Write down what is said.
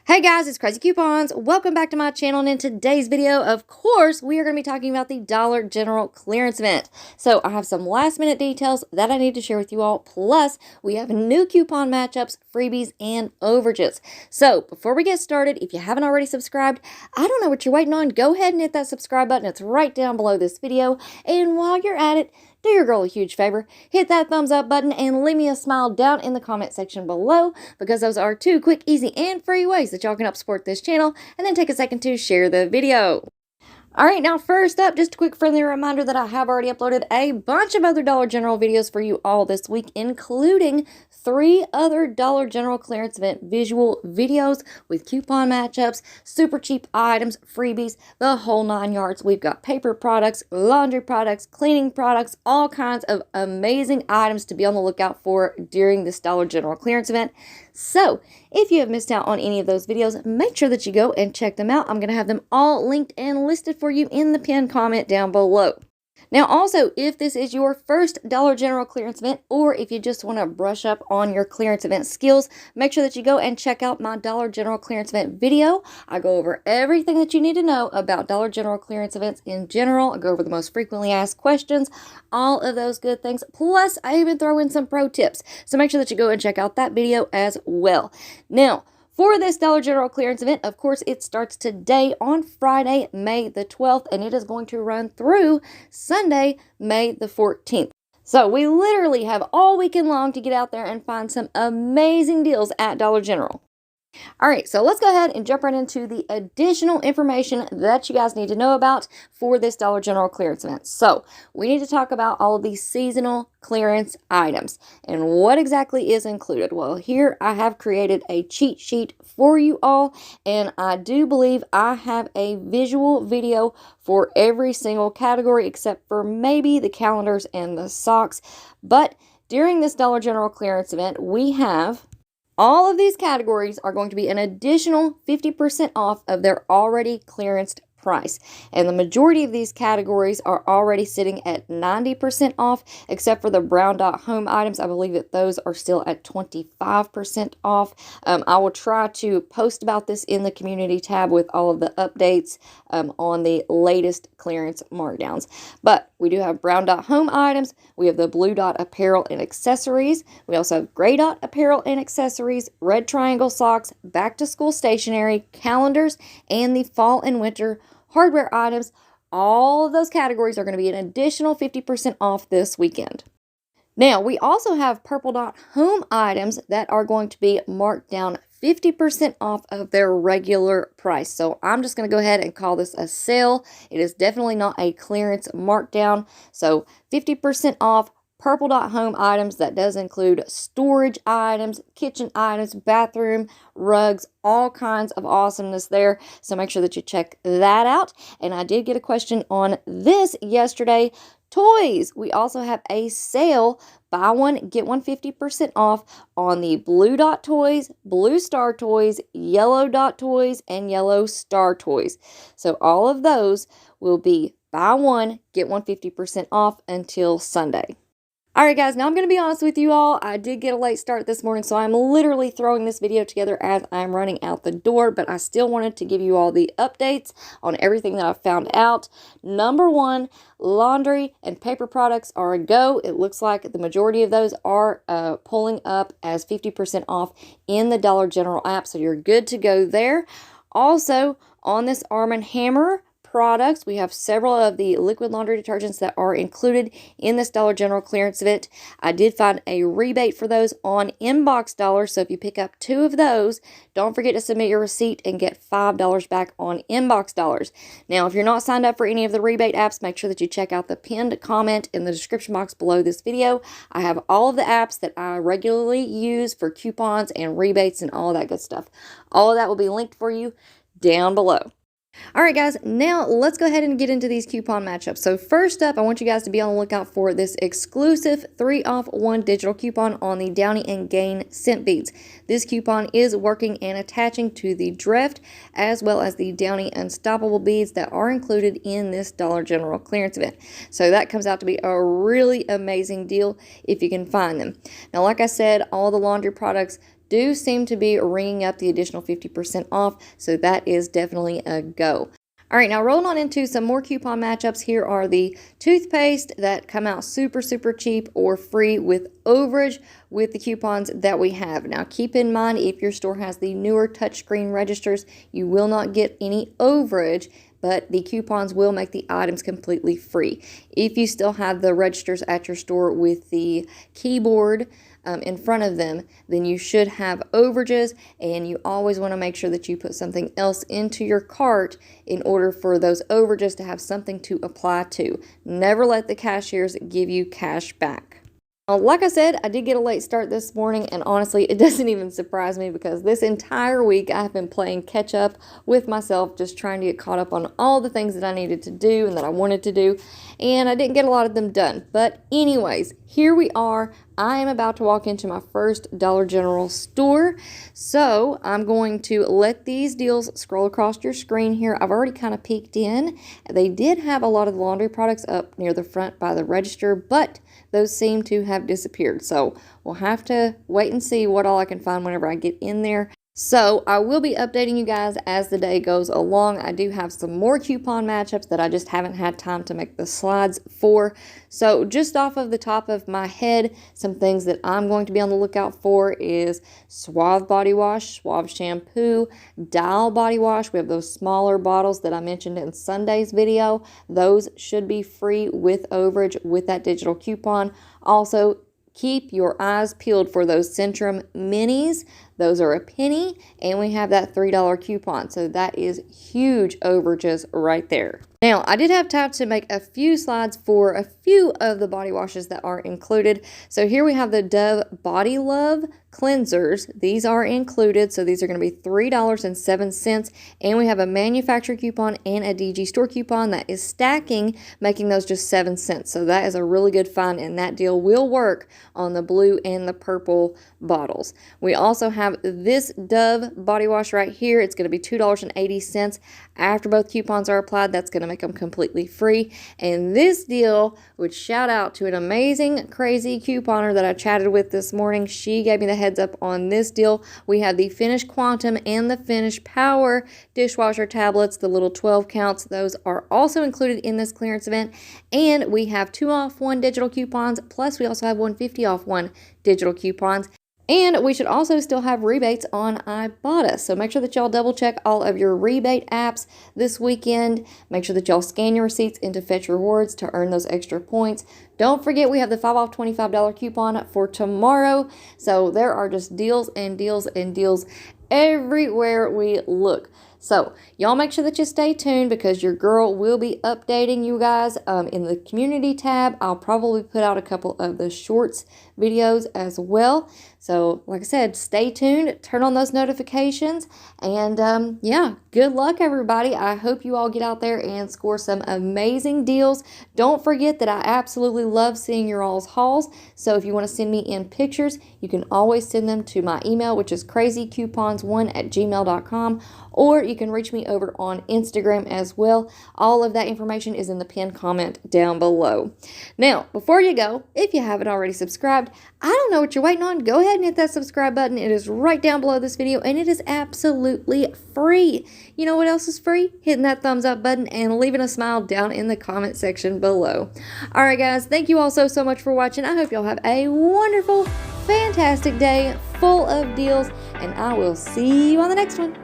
Hey guys, it's Craz-E Coupons. Welcome back to my channel, and in today's video, of course, we are going to be talking about the Dollar General clearance event. So I have some last minute details that I need to share with you all, plus we have new coupon matchups, freebies, and overages. So before we get started, if you haven't already subscribed, I don't know what you're waiting on. Go ahead and hit that subscribe button. It's right down below this video. And while you're at it, do your girl a huge favor, hit that thumbs up button and leave me a smile down in the comment section below, because those are two quick, easy, and free ways that y'all can help support this channel, and then take a second to share the video. Alright, now first up, just a quick friendly reminder that I have already uploaded a bunch of other Dollar General videos for you all this week, including 3 other Dollar General clearance event visual videos with coupon matchups, super cheap items, freebies, the whole 9 yards. We've got paper products, laundry products, cleaning products, all kinds of amazing items to be on the lookout for during this Dollar General clearance event. So, if you have missed out on any of those videos, make sure that you go and check them out. I'm going to have them all linked and listed for you in the pinned comment down below. Now also, if this is your first Dollar General clearance event, or if you just want to brush up on your clearance event skills, make sure that you go and check out my Dollar General clearance event video. I go over everything that you need to know about Dollar General clearance events in general. I go over the most frequently asked questions, all of those good things. Plus, I even throw in some pro tips. So make sure that you go and check out that video as well. Now, for this Dollar General clearance event, of course, it starts today on Friday, May the 12th, and it is going to run through Sunday, May the 14th. So we literally have all weekend long to get out there and find some amazing deals at Dollar General. All right, so let's go ahead and jump right into the additional information that you guys need to know about for this Dollar General clearance event. So we need to talk about all of these seasonal clearance items and what exactly is included. Well, here I have created a cheat sheet for you all, and I do believe I have a visual video for every single category except for maybe the calendars and the socks. But during this Dollar General clearance event, we have all of these categories are going to be an additional 50% off of their already clearanced price. And the majority of these categories are already sitting at 90% off, except for the brown dot home items. I believe that those are still at 25% off. I will try to post about this in the community tab with all of the updates on the latest clearance markdowns. But we do have brown dot home items. We have the blue dot apparel and accessories. We also have gray dot apparel and accessories, red triangle socks, back to school stationery, calendars, and the fall and winter hardware items. All of those categories are going to be an additional 50% off this weekend. Now, we also have purple dot home items that are going to be marked down 50% off of their regular price. So I'm just going to go ahead and call this a sale. It is definitely not a clearance markdown. So 50% off purple dot home items. That does include storage items, kitchen items, bathroom, rugs, all kinds of awesomeness there. So make sure that you check that out. And I did get a question on this yesterday. Toys. We also have a sale. Buy one, get one 50% off on the blue dot toys, blue star toys, yellow dot toys, and yellow star toys. So all of those will be buy one, get one 50% off until Sunday. Alright guys, now I'm going to be honest with you all. I did get a late start this morning, so I'm literally throwing this video together as I'm running out the door, but I still wanted to give you all the updates on everything that I found out. Number one, laundry and paper products are a go. It looks like the majority of those are pulling up as 50% off in the Dollar General app, so you're good to go there. Also, on this Arm & Hammer products, we have several of the liquid laundry detergents that are included in this Dollar General clearance event. I did find a rebate for those on inbox dollars, so if you pick up 2 of those, don't forget to submit your receipt and get $5 back on inbox dollars. Now, if you're not signed up for any of the rebate apps, make sure that you check out the pinned comment in the description box below this video. I have all of the apps that I regularly use for coupons and rebates and all that good stuff. All of that will be linked for you down below. Alright guys, now let's go ahead and get into these coupon matchups. So first up, I want you guys to be on the lookout for this exclusive 3-off-1 digital coupon on the Downy and Gain scent beads. This coupon is working and attaching to the Drift as well as the Downy Unstoppable beads that are included in this Dollar General clearance event. So that comes out to be a really amazing deal if you can find them. Now like I said, all the laundry products do seem to be ringing up the additional 50% off, so that is definitely a go. All right, now rolling on into some more coupon matchups. Here are the toothpaste that come out super, super cheap or free with overage with the coupons that we have. Now, keep in mind, if your store has the newer touchscreen registers, you will not get any overage, but the coupons will make the items completely free. If you still have the registers at your store with the keyboard in front of them, then you should have overages, and you always want to make sure that you put something else into your cart in order for those overages to have something to apply to. Never let the cashiers give you cash back. Like I said, I did get a late start this morning, and honestly, it doesn't even surprise me because this entire week I have been playing catch up with myself, just trying to get caught up on all the things that I needed to do and that I wanted to do, and I didn't get a lot of them done. But anyways, here we are. I am about to walk into my first Dollar General store, so I'm going to let these deals scroll across your screen here. I've already kind of peeked in. They did have a lot of the laundry products up near the front by the register, but those seem to have disappeared. So we'll have to wait and see what all I can find whenever I get in there. So I will be updating you guys as the day goes along. I do have some more coupon matchups that I just haven't had time to make the slides for. So just off of the top of my head, some things that I'm going to be on the lookout for is Suave body wash, Suave shampoo, Dial body wash. We have those smaller bottles that I mentioned in Sunday's video. Those should be free with overage with that digital coupon. Also, keep your eyes peeled for those Centrum minis. Those are a penny, and we have that $3 coupon. So that is huge overages right there. Now, I did have time to make a few slides for a few of the body washes that are included. So here we have the Dove Body Love cleansers. These are included, so these are going to be $3.07, and we have a manufacturer coupon and a DG store coupon that is stacking, making those just 7 cents. So that is a really good find, and that deal will work on the blue and the purple bottles. We also have this Dove body wash right here. It's going to be $2.80. After both coupons are applied, that's going to make them completely free. And this deal would shout out to an amazing Craz-E couponer that I chatted with this morning. She gave me the heads up on this deal. We have the Finish Quantum and the Finish Power dishwasher tablets, the little 12 counts. Those are also included in this clearance event. And we have 2 off 1 digital coupons, plus we also have 150 off 1 digital coupons. And we should also still have rebates on Ibotta. So make sure that y'all double check all of your rebate apps this weekend. Make sure that y'all scan your receipts into Fetch Rewards to earn those extra points. Don't forget we have the 5 off $25 coupon for tomorrow. So there are just deals and deals and deals everywhere we look. So y'all make sure that you stay tuned because your girl will be updating you guys in the community tab. I'll probably put out a couple of the shorts videos as well. So like I said, stay tuned, turn on those notifications, and yeah, good luck everybody. I hope you all get out there and score some amazing deals. Don't forget that I absolutely love seeing your all's hauls. So if you want to send me in pictures, you can always send them to my email, which is crazycoupons1@gmail.com, or you can reach me over on Instagram as well. All of that information is in the pinned comment down below. Now, before you go, if you haven't already subscribed, I don't know what you're waiting on. Go ahead and hit that subscribe button. It is right down below this video, and it is absolutely free. You know what else is free? Hitting that thumbs up button and leaving a smile down in the comment section below. All right, guys, thank you all so much for watching. I hope y'all have a wonderful, fantastic day full of deals, and I will see you on the next one.